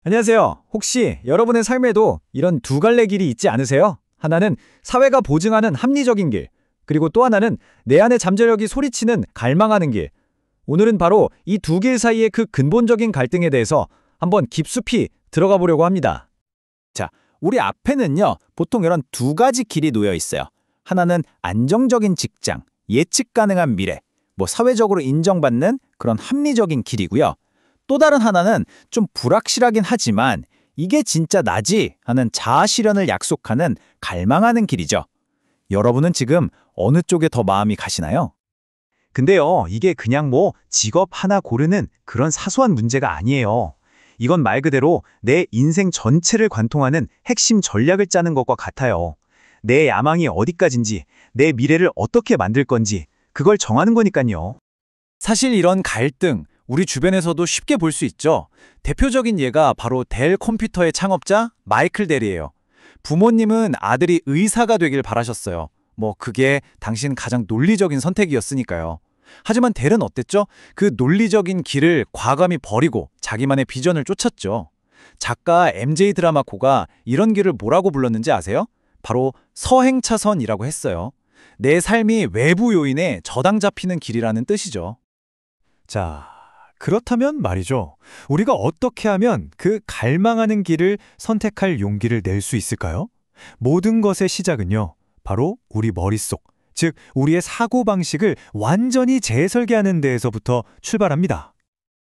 안녕하세요. 혹시 여러분의 삶에도 이런 두 갈래 길이 있지 않으세요? 하나는 사회가 보증하는 합리적인 길, 그리고 또 하나는 내 안의 잠재력이 소리치는 갈망하는 길. 오늘은 바로 이 두 길 사이의 그 근본적인 갈등에 대해서 한번 깊숙이 들어가 보려고 합니다. 자, 우리 앞에는요, 보통 이런 두 가지 길이 놓여 있어요. 하나는 안정적인 직장, 예측 가능한 미래, 사회적으로 인정받는 그런 합리적인 길이고요. 또 다른 하나는 좀 불확실하긴 하지만 이게 진짜 나지 하는 자아 실현을 약속하는 갈망하는 길이죠. 여러분은 지금 어느 쪽에 더 마음이 가시나요? 근데요, 이게 그냥 직업 하나 고르는 그런 사소한 문제가 아니에요. 이건 말 그대로 내 인생 전체를 관통하는 핵심 전략을 짜는 것과 같아요. 내 야망이 어디까지인지, 내 미래를 어떻게 만들 건지, 그걸 정하는 거니까요. 사실 이런 갈등, 우리 주변에서도 쉽게 볼 수 있죠. 대표적인 예가 바로 델 컴퓨터의 창업자 마이클 델이에요. 부모님은 아들이 의사가 되길 바라셨어요. 그게 당신 가장 논리적인 선택이었으니까요. 하지만 델은 어땠죠? 그 논리적인 길을 과감히 버리고 자기만의 비전을 쫓았죠. 작가 MJ 드라마코가 이런 길을 뭐라고 불렀는지 아세요? 바로 서행차선이라고 했어요. 내 삶이 외부 요인에 저당 잡히는 길이라는 뜻이죠. 자, 그렇다면 말이죠. 우리가 어떻게 하면 그 갈망하는 길을 선택할 용기를 낼 수 있을까요? 모든 것의 시작은요, 바로 우리 머릿속, 즉 우리의 사고방식을 완전히 재설계하는 데에서부터 출발합니다.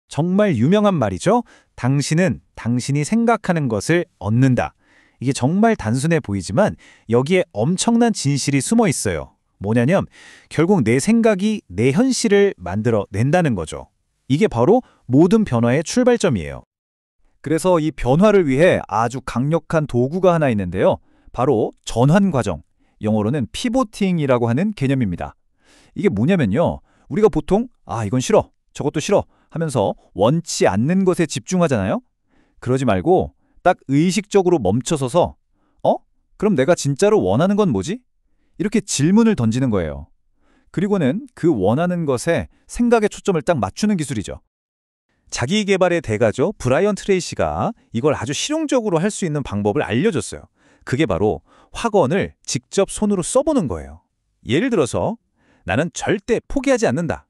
정말 유명한 말이죠. 당신은 당신이 생각하는 것을 얻는다. 이게 정말 단순해 보이지만 여기에 엄청난 진실이 숨어 있어요. 뭐냐면 결국 내 생각이 내 현실을 만들어 낸다는 거죠. 이게 바로 모든 변화의 출발점이에요. 그래서 이 변화를 위해 아주 강력한 도구가 하나 있는데요. 바로 전환 과정, 영어로는 피보팅이라고 하는 개념입니다. 이게 뭐냐면요. 우리가 보통 이건 싫어, 저것도 싫어 하면서 원치 않는 것에 집중하잖아요. 그러지 말고 딱 의식적으로 멈춰서서 그럼 내가 진짜로 원하는 건 뭐지? 이렇게 질문을 던지는 거예요. 그리고는 그 원하는 것에 생각의 초점을 딱 맞추는 기술이죠. 자기계발의 대가죠. 브라이언 트레이시가 이걸 아주 실용적으로 할 수 있는 방법을 알려줬어요. 그게 바로 확언을 직접 손으로 써보는 거예요. 예를 들어서 나는 절대 포기하지 않는다.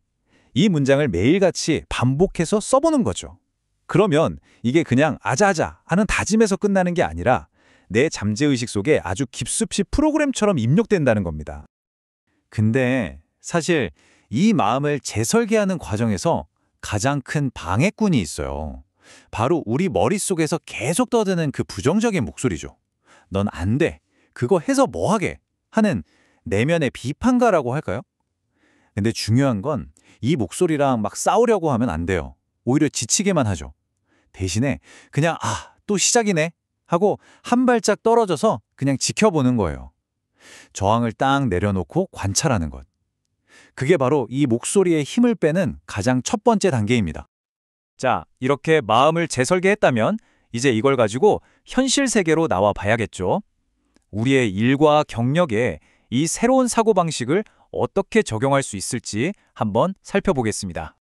이 문장을 매일같이 반복해서 써보는 거죠. 그러면 이게 그냥 아자아자 하는 다짐에서 끝나는 게 아니라 내 잠재의식 속에 아주 깊숙이 프로그램처럼 입력된다는 겁니다. 근데 사실 이 마음을 재설계하는 과정에서 가장 큰 방해꾼이 있어요. 바로 우리 머릿속에서 계속 떠드는 그 부정적인 목소리죠. 넌 안 돼. 그거 해서 뭐 하게? 하는 내면의 비판가라고 할까요? 근데 중요한 건 이 목소리랑 막 싸우려고 하면 안 돼요. 오히려 지치게만 하죠. 대신에 그냥 또 시작이네 하고 한 발짝 떨어져서 그냥 지켜보는 거예요. 저항을 딱 내려놓고 관찰하는 것. 그게 바로 이 목소리의 힘을 빼는 가장 첫 번째 단계입니다. 자, 이렇게 마음을 재설계했다면 이제 이걸 가지고 현실 세계로 나와 봐야겠죠. 우리의 일과 경력에 이 새로운 사고방식을 어떻게 적용할 수 있을지 한번 살펴보겠습니다.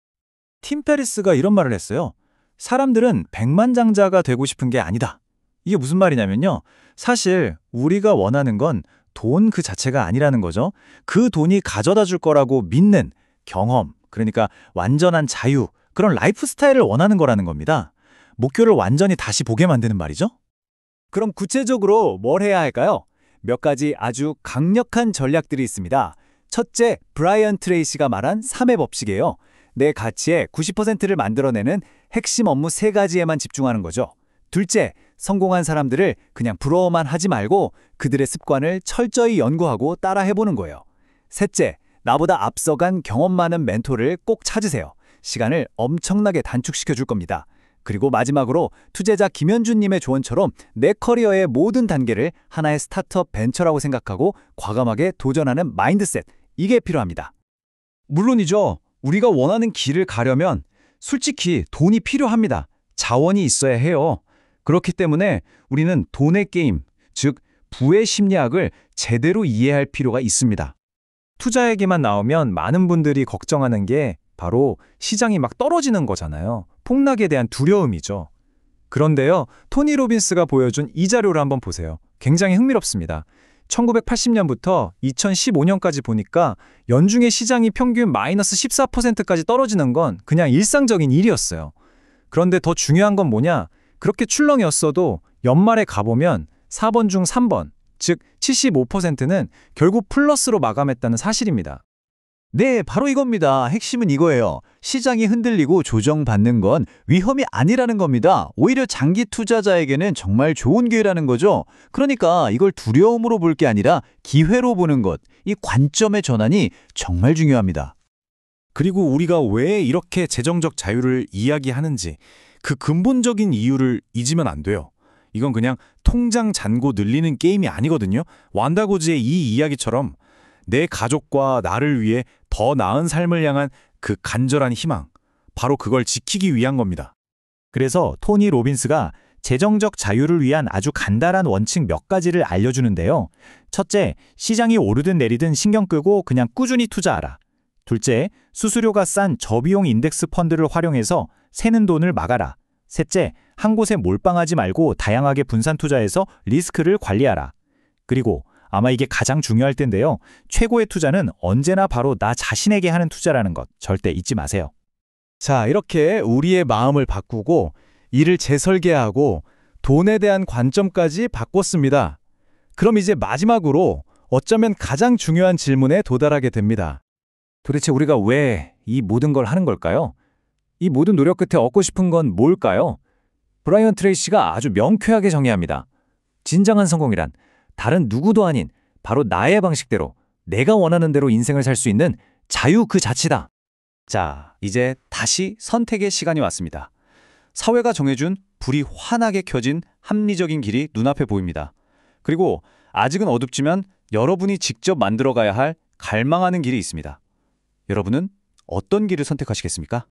팀 페리스가 이런 말을 했어요. 사람들은 백만장자가 되고 싶은 게 아니다. 이게 무슨 말이냐면요. 사실 우리가 원하는 건 돈 그 자체가 아니라는 거죠. 그 돈이 가져다 줄 거라고 믿는 경험, 그러니까 완전한 자유, 그런 라이프 스타일을 원하는 거라는 겁니다. 목표를 완전히 다시 보게 만드는 말이죠. 그럼 구체적으로 뭘 해야 할까요? 몇 가지 아주 강력한 전략들이 있습니다. 첫째, 브라이언 트레이시가 말한 3의 법칙이에요. 내 가치의 90%를 만들어내는 핵심 업무 3가지에만 집중하는 거죠. 둘째, 성공한 사람들을 그냥 부러워만 하지 말고 그들의 습관을 철저히 연구하고 따라해보는 거예요. 셋째, 나보다 앞서간 경험 많은 멘토를 꼭 찾으세요. 시간을 엄청나게 단축시켜 줄 겁니다. 그리고 마지막으로 투자자 김현준님의 조언처럼 내 커리어의 모든 단계를 하나의 스타트업 벤처라고 생각하고 과감하게 도전하는 마인드셋, 이게 필요합니다. 물론이죠. 우리가 원하는 길을 가려면 솔직히 돈이 필요합니다. 자원이 있어야 해요. 그렇기 때문에 우리는 돈의 게임, 즉 부의 심리학을 제대로 이해할 필요가 있습니다. 투자 얘기만 나오면 많은 분들이 걱정하는 게 바로 시장이 막 떨어지는 거잖아요. 폭락에 대한 두려움이죠. 그런데요, 토니 로빈스가 보여준 이 자료를 한번 보세요. 굉장히 흥미롭습니다. 1980년부터 2015년까지 보니까 연중에 시장이 평균 마이너스 14%까지 떨어지는 건 그냥 일상적인 일이었어요. 그런데 더 중요한 건 뭐냐? 그렇게 출렁이었어도 연말에 가보면 4번 중 3번, 즉 75%는 결국 플러스로 마감했다는 사실입니다. 네, 바로 이겁니다. 핵심은 이거예요. 시장이 흔들리고 조정받는 건 위험이 아니라는 겁니다. 오히려 장기 투자자에게는 정말 좋은 기회라는 거죠. 그러니까 이걸 두려움으로 볼 게 아니라 기회로 보는 것, 이 관점의 전환이 정말 중요합니다. 그리고 우리가 왜 이렇게 재정적 자유를 이야기하는지 그 근본적인 이유를 잊으면 안 돼요. 이건 그냥 통장 잔고 늘리는 게임이 아니거든요. 완다 고지의 이 이야기처럼 내 가족과 나를 위해 더 나은 삶을 향한 그 간절한 희망, 바로 그걸 지키기 위한 겁니다. 그래서 토니 로빈스가 재정적 자유를 위한 아주 간단한 원칙 몇 가지를 알려주는데요. 첫째, 시장이 오르든 내리든 신경 끄고 그냥 꾸준히 투자하라. 둘째, 수수료가 싼 저비용 인덱스 펀드를 활용해서 새는 돈을 막아라. 셋째, 한 곳에 몰빵하지 말고 다양하게 분산 투자해서 리스크를 관리하라. 그리고 아마 이게 가장 중요할 텐데요. 최고의 투자는 언제나 바로 나 자신에게 하는 투자라는 것 절대 잊지 마세요. 자, 이렇게 우리의 마음을 바꾸고 일을 재설계하고 돈에 대한 관점까지 바꿨습니다. 그럼 이제 마지막으로 어쩌면 가장 중요한 질문에 도달하게 됩니다. 도대체 우리가 왜 이 모든 걸 하는 걸까요? 이 모든 노력 끝에 얻고 싶은 건 뭘까요? 브라이언 트레이시가 아주 명쾌하게 정의합니다. 진정한 성공이란 다른 누구도 아닌 바로 나의 방식대로 내가 원하는 대로 인생을 살 수 있는 자유 그 자체다. 자, 이제 다시 선택의 시간이 왔습니다. 사회가 정해준 불이 환하게 켜진 합리적인 길이 눈앞에 보입니다. 그리고 아직은 어둡지만 여러분이 직접 만들어가야 할 갈망하는 길이 있습니다. 여러분은 어떤 길을 선택하시겠습니까?